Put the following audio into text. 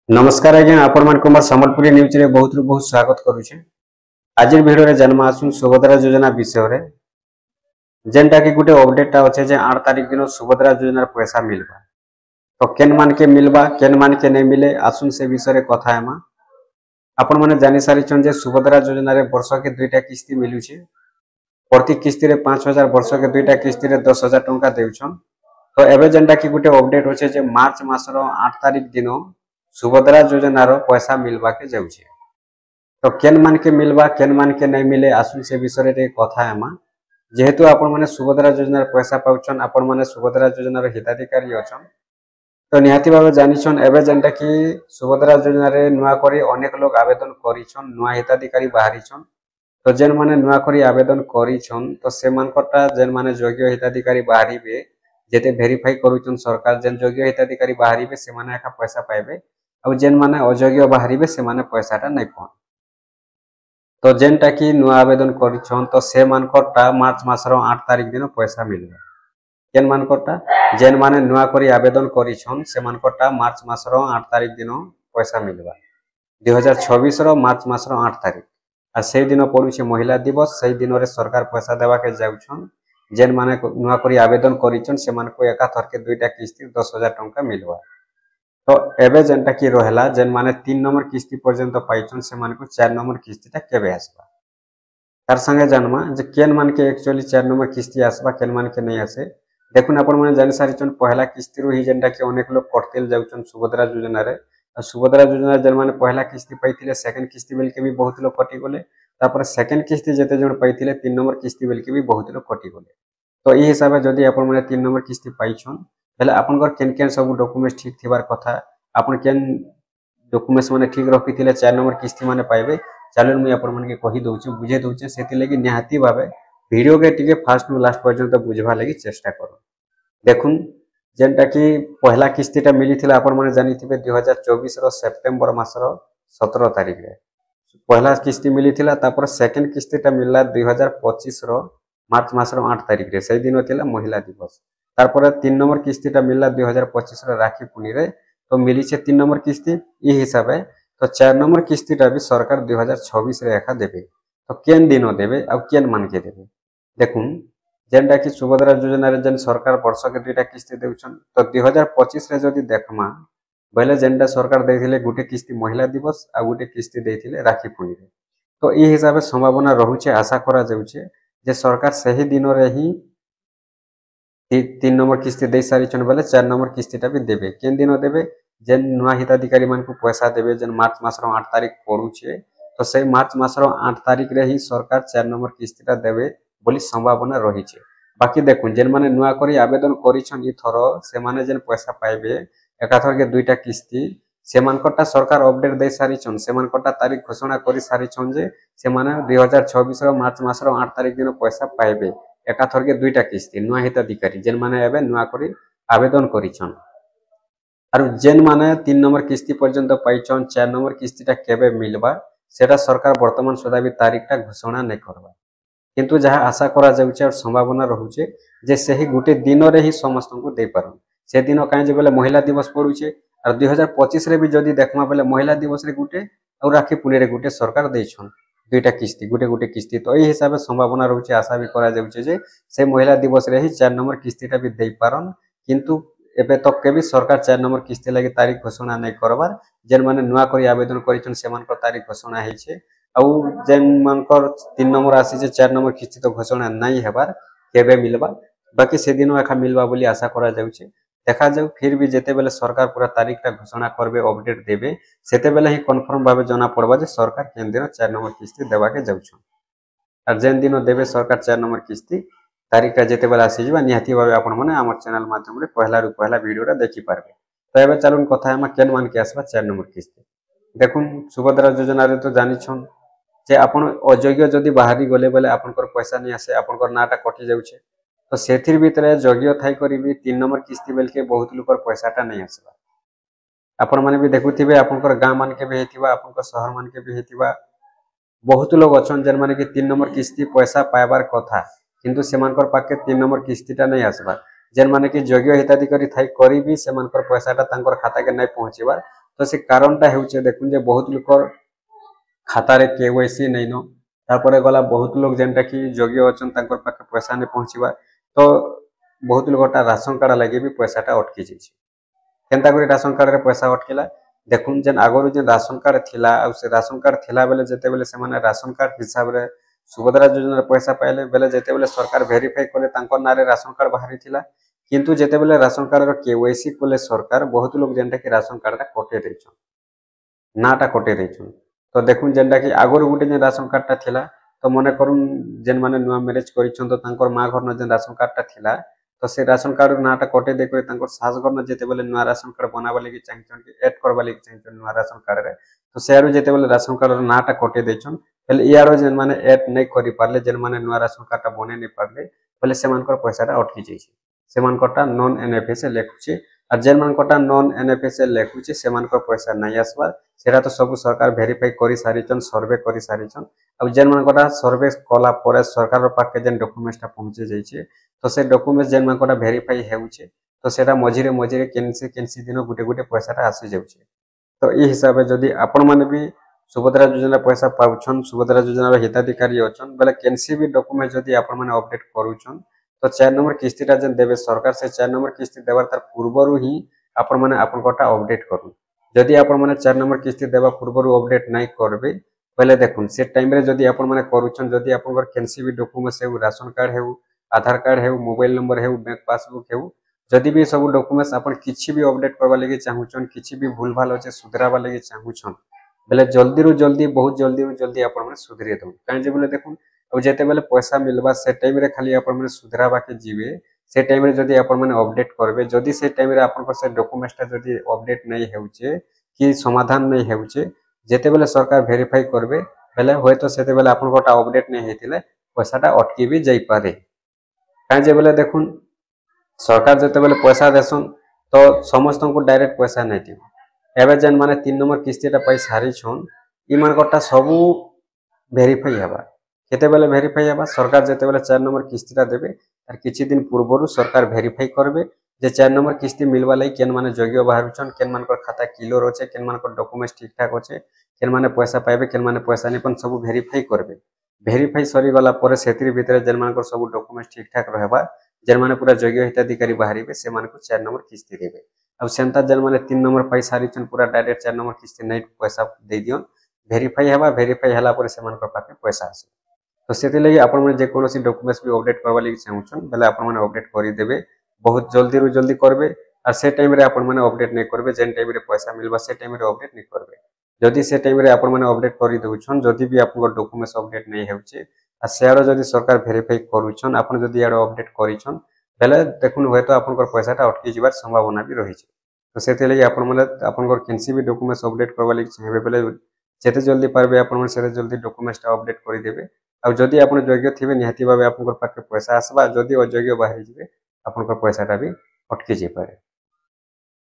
नमस्कार आज्ञा आपण मान कुमार संबलपुरी न्यूज रे बहुत बहुत स्वागत करूछे। आज वीडियो रे जन्म आसुन सुभद्रा योजना विषय रे जेनटा कि गुटे अपडेट अच्छे जे 8 तारीख दिन सुभद्रा योजना पैसा मिलबा तो केन मान के मिलबा केन मान के नहीं मिले आसुन से विषय रे कथा हेमा। आपण माने जानि सारी छन जे सुभद्रा योजना रे वर्ष के दुईटा किस्ती मिलुछे। प्रति किस्ती रे 5000 वर्ष के दुईटा किस्ती रे 10000 टंका देउछन। तो एबे जेनटा कि गुटे अपडेट होचे जे मार्च मास रो 8 तारीख दिन सुभद्रा योजना रो पैसा मिलवा के जाउछे। तो केन मान के मिलवा केन मान के नहीं मिले आसुन से विषय रे कथा हेमा। जेहेतु आपण माने सुभद्रा योजना रो पैसा पाउछन आपण माने सुभद्रा योजना रो हिताधिकारी अछन तो निहाती भाबे जानिछन एबे जेनटा कि सुभद्रा योजना रे नुआ करी अनेक लोग आवेदन करिछन नुआ हिताधिकारी बाहरिछन। तो जेन माने नुआ करी आवेदन करिछन तो से मानकटा जेन माने योग्य हिताधिकारी बाहरिबे जेते वेरीफाई करूछन सरकार जेन योग्य हिताधिकारी बाहरिबे से माने एका पैसा पाइबे और जेन माने अयोग्य बाहरिबे से माने पैसाटा नहीं पान। तो जेनटा कि नुआ आवेदन करिछन तो से मानकटा मार्च मासरो 8 तारीख दिन पैसा मिलबा। केन मानकटा जेन माने नुआ करी आवेदन करिछन से मानकटा मार्च मासरो 8 तारीख दिन पैसा मिलबा 2026 रो मार्च मासरो 8 तारीख आ से दिन पड़ुछे महिला दिवस। से दिन रे सरकार पैसा देवा के जाउछन जेन माने नुआ करी आवेदन करिछन से मानको एका थर के दुईटा किस्ती 10000 टंका मिलबा। तो एबे जेनटा कि रहला जेन माने 3 नंबर किस्ती पर्यंत पाइछन से मानको 4 नंबर किस्तीटा केबे आसबा तार संगे जानमा जे केन मान के एक्चुअली 4 नंबर किस्ती आसबा केन मान के नहीं आसे। देखुन आपण माने जानि सारिछन पहला किस्ती रो ही जेनटा कि अनेक लोग कटतेल जाउछन सुभद्रा योजना रे। सुभद्रा योजना जेन माने पहला किस्ती पाइथिले सेकंड किस्ती बेल के भी बहुत लोग कटि गले तापर सेकंड किस्ती जेते जण पाइथिले 3 नंबर किस्ती बेल के भी बहुत लोग कटि गले। तो ई हिसाबे जदी आपण माने 3 नंबर किस्ती पाइछन पहले आपनकर केन केन सब डॉक्यूमेंट्स ठीक थिबार कथा आपण केन डॉक्यूमेंट्स माने ठीक रखिथिले 4 नंबर किस्ती माने पाइबे चलो मुई आपण माने के कहि दउछु बुझे दउछु सेति लागि निहाती भाबे वीडियो के टिके फास्ट नु लास्ट पर्यंत बुझबा लागि चेष्टा करो। देखुन जेनटा कि पहला किस्तीटा मिलिथिला आपण माने जानिथिबे 2024 रो सेप्टेम्बर मासरो 17 तारिख रे पहला किस्ती मिलिथिला तापर सेकंड किस्तीटा मिलला 2025 रो मार्च मासरो 8 तारिख रे से दिन थिला महिला दिवस। तारपर 3 नंबर किस्तीटा मिलला 2025 रो राखी पुनी रे तो मिली छे 3 नंबर किस्ती ई हिसाबे। तो 4 नंबर किस्तीटा भी सरकार 2026 रे एका देबे। तो केन दिनो देबे आ केन मान के देबे देखुन जेनटा कि सुभद्रा योजना रे जेन सरकार वर्ष के दुईटा किस्ती देउछन तो 2025 रे जदी देखमा पहले जेनटा सरकार देथिले गुटे किस्ती महिला दिवस आ गुटे किस्ती देथिले राखी पुनी रे। तो ई हिसाबे संभावना रहुचे आशा करा जाउचे जे सरकार सही दिन रे ही 3 नंबर किस्ती दे सारी छन बेले 4 नंबर किस्तीटा भी देबे। केन दिन देबे जेन नुआ हिताधिकारी मान को पैसा देबे जेन मार्च मासरो 8 तारीख पड़ुछे तो से मार्च मासरो 8 तारीख रे ही सरकार 4 नंबर किस्तीटा देबे बोली संभावना रही छे। बाकी देखुन जेन माने नुआ करी आवेदन करिछन ई थरो से माने जेन पैसा पाइबे एकाथर के दुईटा किस्ती से मानकटा सरकार अपडेट दे सारी छन से मानकटा तारीख घोषणा करि सारी छन जे से माने 2026 रो मार्च मासरो 8 तारीख दिन पैसा पाइबे एकाथर के दुईटा किस्ती नुआ हिताधिकारी जेन माने एबे नुआ करी आवेदन करिछन आरो जेन माने 3 नंबर किस्ती पर्यंत पाइछन 4 नंबर किस्तीटा केबे मिलबा सेटा सरकार वर्तमान सुधा भी तारीखटा घोषणा नै करबा। किंतु जहा आशा करा जाउचे और संभावना रहुचे जे सही गुटे दिन रे ही समस्त को दे पारन से दिन काहे जे बेले महिला दिवस पड़ुचे और 2025 रे भी जदी देखमा बेले महिला दिवस रे गुटे और राखी पुनी रे गुटे सरकार देछन दुईटा किस्ती गुटे गुटे किस्ती। तो ई हिसाबे संभावना रहुचे आशा भी करा जाउचे जे से महिला दिवस रे ही 4 नंबर किस्तीटा भी दे पारन। किंतु एबे तक के भी सरकार 4 नंबर किस्ती लागि तारीख घोषणा नै करबार जेन माने नुआ करी आवेदन करिछन से मानकर तारीख घोषणा हेछे आ जेन मानकर 3 नंबर आसी जे 4 नंबर किस्ती तो घोषणा नै हेबार केबे मिलबा बाकी से दिन एखा मिलबा बोली आशा करा जाउचे। देखा जाउ फिर भी जेते बेले सरकार पूरा तारीखटा घोषणा करबे अपडेट देबे सेते बेले ही कन्फर्म भाबे जना पड़बा जे सरकार केन दिन 4 नंबर किस्ती देबा के जाउछन आ जेन दिन देबे सरकार 4 नंबर किस्ती तारीखटा जेते बेले आसी जिबा निहाती भाबे आपण माने हमर चैनल माध्यम रे पहला रु पहला वीडियोटा देखि पारबे। तो एबे चलुन कथा हम केन मान के आसबा 4 नंबर किस्ती। देखुन सुभद्रा योजना रे तो जानि छन जे आपण अयोग्य जदी बाहरी गले बेले आपनकर पैसा नै आसे आपनकर नाटा कटि जाउछे तो सेथिर भितरे योग्य थाई करी भी 3 नंबर किस्ती बेल के बहुत लोकर पैसाटा नै आसबा। आपण माने भी देखुथिबे आपनकर गां मान के भी हेतिबा आपनकर शहर मान के भी हेतिबा बहुत लोग अछन जेन माने कि 3 नंबर किस्ती पैसा पाइबार कथा किंतु सेमानकर पाके 3 नंबर किस्तीटा नै आसबा जेन माने कि योग्य हिताधिकारी थाई करी भी सेमानकर पैसाटा तांकर खाता के नै पहुंचीबार तो से कारणटा हेउचे देखुन जे बहुत लोकर खातारे केवाईसी नहीं न तापर गला बहुत लोग जेनटा कि योग्य अछन तांकर पाखे पैसा नहीं पहुँचवा तो बहुत लोगटा राशन कार्ड लगे भी पैसाटा अटकी जाइए केनता करी राशन कार्ड रे पैसा अटकिला देखुन जेन आगरु जेन राशन कार्ड थिला आ से राशन कार्ड थिला बेले जेते बेले से माने राशन कार्ड हिसाब रे सुभद्रा योजना पैसा पाइले बेले जेते बेले सरकार वेरीफाई कले तांकर नारे राशन कार्ड बाहरी थिला किंतु जेते बेले राशन कार्ड रो केवाईसी कले सरकार बहुत लोग जेनटा कि राशन कार्ड कटे देछन नाटा कटे देछन तो देखुन जेनटा कि आगरु गुटे जेन राशन कार्डटा थिला तो मने करूँ जेन माने नुआ मैरेज करिछन तो तांकर माँ घर न जेन राशन कार्डटा थिला तो से राशन कार्ड नाटा कटे दे करे तांकर सास घर न जेते बेले नुआ राशन कार्ड बनाबा लागि चाहिछन कि ऐड करबा लागि चाहिछन नुआ राशन कार्ड रे तो से आरो जेते बेले राशन कार्ड नाटा कटे देछन पहले यारो जेन माने ऐड नहीं करि पारले जेन माने नुआ राशन कार्डटा बने नहीं पारले पहले सेमानकर पैसाटा अटकी जाइछे सेमानकटा नॉन एनएफएस लेखुचे और जेन मानकटा नॉन एनएफएस लेखुचे सेमानकर पैसा नहीं आसबा सेटा तो सब सरकार वेरीफाई करि सारिछन सर्वे करि सारिछन अब जेन मानकटा सर्वे कला परे सरकार पाखे जेन डॉक्यूमेंट्सटा पहुंचे जाइछे तो से डॉक्यूमेंट्स जेन मानकटा वेरीफाई हेउचे तो सेटा मझिरे मझिरे केनसी दिन गुटे गुटे पैसाटा आसी जाउछे तो ई हिसाब जदि आपण माने भी सुभद्रा योजना पैसा पाउछन सुभद्रा योजना हिताधिकारी अछन बेले केनसी भी डॉक्यूमेंट जदि आपण माने अपडेट करूछन तो 4 नंबर किस्तीटा जेन देबे सरकार से 4 नंबर किस्ती देबार तार पूर्वरु ही आपण माने आपण कोटा अपडेट करू जदि आपण माने 4 नंबर किस्ती देबा पूर्वरु अपडेट नहीं करबे पहले देखुन से टाइम रे जदि आपण माने करूछन जदि आपण को केनसी भी डॉक्यूमेंट्स हेउ राशन कार्ड हेउ आधार कार्ड हेउ मोबाइल नंबर हेउ बैंक पासबुक हेउ जदि भी सब डॉक्यूमेंट्स आपण किछि भी अपडेट करबा लागि चाहूछन किछि भी भूल भाल होचे सुधराबा लागि चाहूछन बेले जल्दी रु जल्दी बहुत जल्दी रु जल्दी आपण माने सुधरे दउ काहे जे बोले देखुन अब जेते बेले पैसा मिलबा से टाइम रे खाली आपण माने सुधराबा के जीवे से टाइम रे जदि आपण माने अपडेट करबे जदि से टाइम रे आपण को से डॉक्यूमेंट्सटा जदि अपडेट नहीं हेउचे कि समाधान नहीं हेउचे जेते बेले सरकार वेरीफाई करबे बेले होय तो सेते बेले आपण कोटा अपडेट नहीं हेतिले पैसाटा अटकी भी जाई पारे काहे जे बेले देखुन सरकार जेते बेले पैसा देसन तो समस्त को डायरेक्ट पैसा नहीं दिबो एबे जेन माने 3 नंबर किस्तीटा पाई सारी छन ई मानकटा सबु वेरीफाई हेबा केते बेले वेरीफाई हेबा सरकार जेते बेले 4 नंबर किस्तीटा देबे तार किछि दिन पूर्वरु सरकार वेरीफाई करबे जे 4 नंबर किस्ती मिलवा लागि केन माने योग्य बाहरुछन केन मानकर खाता क्लियर होचे केन मानकर डॉक्यूमेंट्स ठीक ठाक होचे केन माने पैसा पाइबे केन माने पैसा नहीं पन सब वेरीफाई करबे वेरीफाई सरी गला परे सेतिर भितरे जेन मानकर सब डॉक्यूमेंट्स ठीक ठाक रहबा जेन माने पूरा योग्य हिताधिकारी बाहरिबे से मानको 4 नंबर किस्ती देबे अब सेंता जेन माने 3 नंबर पाई सारिछन पूरा डायरेक्ट 4 नंबर किस्ती नहीं पैसा दे दियन वेरीफाई हेबा वेरीफाई हला परे से मानकर पाके पैसा आसे तो सेति लगी आपण माने जे कोनोसी डॉक्यूमेंट्स भी अपडेट करबा लागि चाहूछन बेले आपण माने अपडेट करि देबे बहुत जल्दी रु जल्दी करबे और से टाइम रे आपण माने अपडेट नहीं करबे जेन टाइम रे पैसा मिलबा से टाइम रे अपडेट नहीं करबे जदि से टाइम रे आपण माने अपडेट करि दउछन जदि भी आपन डॉक्यूमेंट्स अपडेट नहीं हेउचे आ शेयर जदि सरकार वेरीफाई करूछन आपण जदि यार अपडेट करिछन बेले देखुन होय तो आपन पैसाटा अटकी जिबार संभावना भी रही तो सेते लगी आपण माने आपन केनसी भी डॉक्यूमेंट्स अपडेट करबा लागि चाहेबे बेले जेते जल्दी पारबे आपण माने सेते जल्दी डॉक्यूमेंट्सटा अपडेट करि देबे आ जदि आपण योग्य थिबे निहाती भाबे आपन पाखे पैसा आसबा जदि अयोग्य बाहरी जिवे आपन पैसाटा भी अटकी जे पारे।